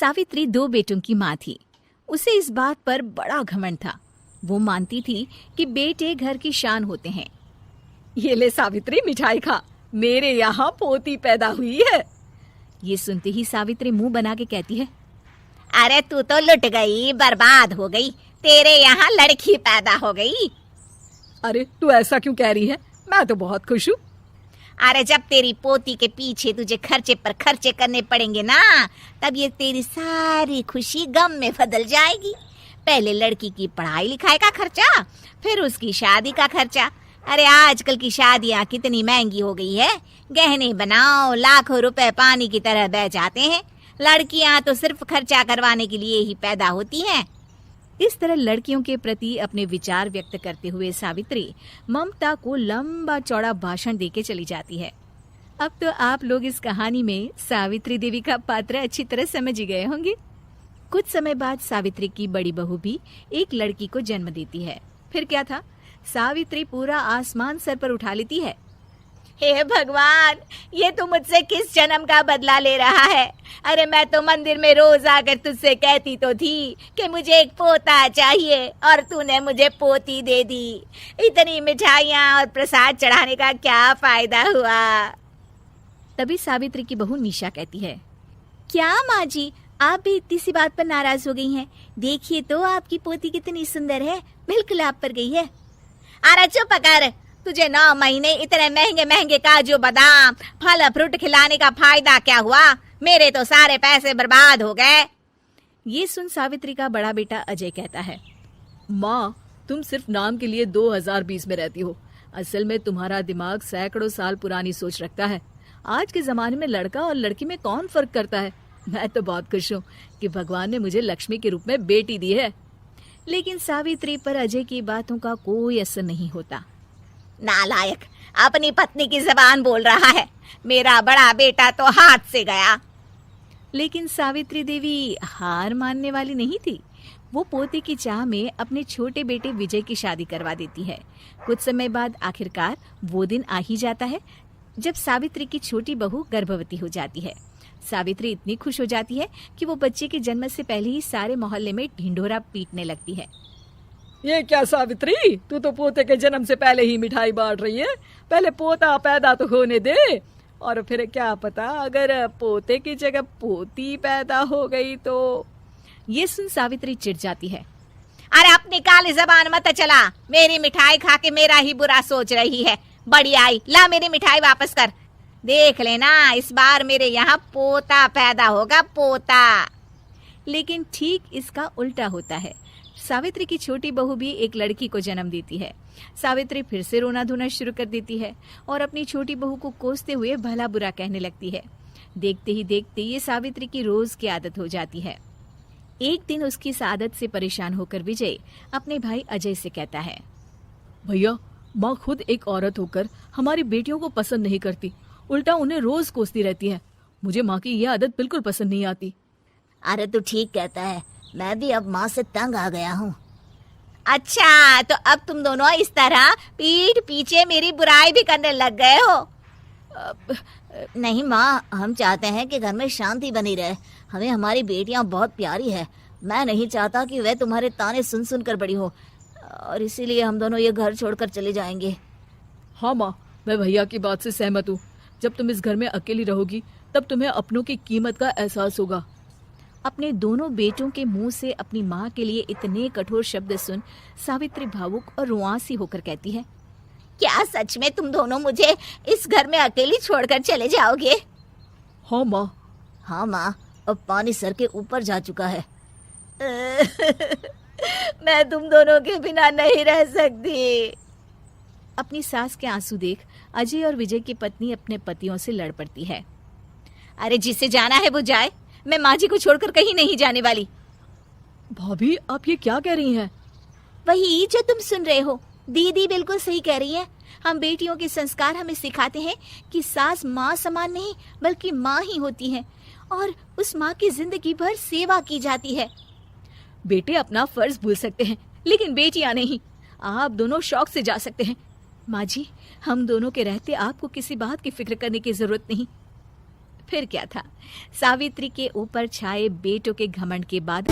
सावित्री 2 बेटों की माँ थी। उसे इस बात पर बड़ा घमंड था। वो मानती थी कि बेटे घर की शान होते हैं। ये ले सावित्री, मिठाई खा, मेरे यहाँ पोती पैदा हुई है। ये सुनते ही सावित्री मुंह बना के कहती है, अरे तू तो लुट गई, बर्बाद हो गई, तेरे यहाँ लड़की पैदा हो गई। अरे तू ऐसा क्यों कह रही है? मैं तो बहुत खुश हूँ। अरे जब तेरी पोती के पीछे तुझे खर्चे पर खर्चे करने पड़ेंगे ना, तब ये तेरी सारी खुशी गम में बदल जाएगी। पहले लड़की की पढ़ाई लिखाई का खर्चा, फिर उसकी शादी का खर्चा। अरे आजकल की शादियाँ कितनी महंगी हो गई है। गहने बनाओ, लाखों रुपए पानी की तरह बह जाते हैं। लड़कियाँ तो सिर्फ खर्चा करवाने के लिए ही पैदा होती हैं। इस तरह लड़कियों के प्रति अपने विचार व्यक्त करते हुए सावित्री ममता को लंबा चौड़ा भाषण देके चली जाती है। अब तो आप लोग इस कहानी में सावित्री देवी का पात्र अच्छी तरह समझ ही गए होंगे। कुछ समय बाद सावित्री की बड़ी बहू भी एक लड़की को जन्म देती है। फिर क्या था, सावित्री पूरा आसमान सर पर उठा लेती है। हे भगवान, ये तू मुझसे किस जन्म का बदला ले रहा है? अरे मैं तो मंदिर में रोज आकर तुझसे कहती तो थी कि मुझे एक पोता चाहिए, और तूने मुझे पोती दे दी। इतनी मिठाइयाँ और प्रसाद चढ़ाने का क्या फायदा हुआ? तभी सावित्री की बहू निशा कहती है, क्या माँ जी, आप भी इतनी सी बात पर नाराज हो गई हैं? देखिए तो आपकी पोती कितनी सुंदर है, बिल्कुल आप पर गई है। अरे चुप कर, तुझे 9 महीने इतने महंगे महंगे काजू बादाम फल फ्रूट खिलाने का फायदा क्या हुआ? मेरे तो सारे पैसे बर्बाद हो गए। ये सुन सावित्री का बड़ा बेटा अजय कहता है, माँ, तुम सिर्फ नाम के लिए 2020 में रहती हो। असल में तुम्हारा दिमाग सैकड़ों साल पुरानी सोच रखता है। आज के जमाने में लड़का और लड़की में कौन फर्क करता है? मैं तो बहुत खुश हूँ कि भगवान ने मुझे लक्ष्मी के रूप में बेटी दी है। लेकिन सावित्री पर अजय की बातों का कोई असर नहीं होता। नालायक, अपनी पत्नी की जबान बोल रहा है। मेरा बड़ा बेटा तो हाथ से गया। लेकिन सावित्री देवी हार मानने वाली नहीं थी। वो पोते की चाह में अपने छोटे बेटे विजय की शादी करवा देती है। कुछ समय बाद आखिरकार वो दिन आ ही जाता है जब सावित्री की छोटी बहू गर्भवती हो जाती है। सावित्री इतनी खुश हो जाती है कि वो बच्चे के जन्म से पहले ही सारे मोहल्ले में ढिंढोरा पीटने लगती है। ये क्या सावित्री, तू तो पोते के जन्म से पहले ही मिठाई बांट रही है। पहले पोता पैदा तो होने दे, और फिर क्या पता अगर पोते की जगह पोती पैदा हो गई तो। ये सुन सावित्री चिढ़ जाती है। अरे अपनी काली जबान मत चला, मेरी मिठाई खा के मेरा ही बुरा सोच रही है। बड़ी आई, ला मेरी मिठाई वापस कर। देख लेना, इस बार मेरे यहाँ पोता पैदा होगा, पोता। लेकिन ठीक इसका उल्टा होता है। सावित्री की छोटी बहू भी एक लड़की को जन्म देती है। सावित्री फिर से रोना धोना शुरू कर देती है और अपनी छोटी बहू को कोसते हुए भला बुरा कहने लगती है। देखते ही देखते ये सावित्री की रोज की आदत हो जाती है। एक दिन उसकी इस आदत से परेशान होकर विजय अपने भाई अजय से कहता है, भैया, माँ खुद एक औरत होकर हमारी बेटियों को पसंद नहीं करती, उल्टा उन्हें रोज कोसती रहती है। मुझे माँ की यह आदत बिल्कुल पसंद नहीं आती। अरे तू ठीक कहता है, मैं भी अब माँ से तंग आ गया हूँ। अच्छा, तो अब तुम दोनों इस तरह पीठ पीछे मेरी बुराई भी करने लग गए हो? नहीं माँ, हम चाहते हैं कि घर में शांति बनी रहे। हमें हमारी बेटियाँ बहुत प्यारी है। मैं नहीं चाहता कि वह तुम्हारे ताने सुन सुन कर बड़ी हो, और इसीलिए हम दोनों ये घर छोड़कर चले जाएंगे। हाँ माँ, मैं भैया की बात से सहमत हूँ। जब तुम इस घर में अकेली रहोगी तब तुम्हें अपनों की कीमत का एहसास होगा। अपने दोनों बेटों के मुंह से अपनी माँ के लिए इतने कठोर शब्द सुन सावित्री भावुक और रुआंसी होकर कहती है, क्या सच में तुम दोनों मुझे इस घर में अकेली छोड़कर चले जाओगे? हाँ माँ। हाँ माँ, अब पानी सर के ऊपर जा चुका है। मैं तुम दोनों के बिना नहीं रह सकती। अपनी सास के आंसू देख अजय और विजय की पत्नी अपने पतियों से लड़ पड़ती है। अरे जिसे जाना है वो जाए, मैं माँ जी को छोड़कर कहीं नहीं जाने वाली। भाभी, आप ये क्या कह रही हैं? वही जो तुम सुन रहे हो। दीदी बिल्कुल सही कह रही है। हम बेटियों के संस्कार हमें सिखाते हैं कि सास माँ समान नहीं बल्कि माँ ही होती है, और उस माँ की जिंदगी भर सेवा की जाती है। बेटे अपना फर्ज भूल सकते हैं, लेकिन बेटियां नहीं। आप दोनों शौक से जा सकते हैं। माँ जी, हम दोनों के रहते आपको किसी बात की फिक्र करने की जरूरत नहीं। फिर क्या था, सावित्री के ऊपर छाए बेटों के घमंड के बाद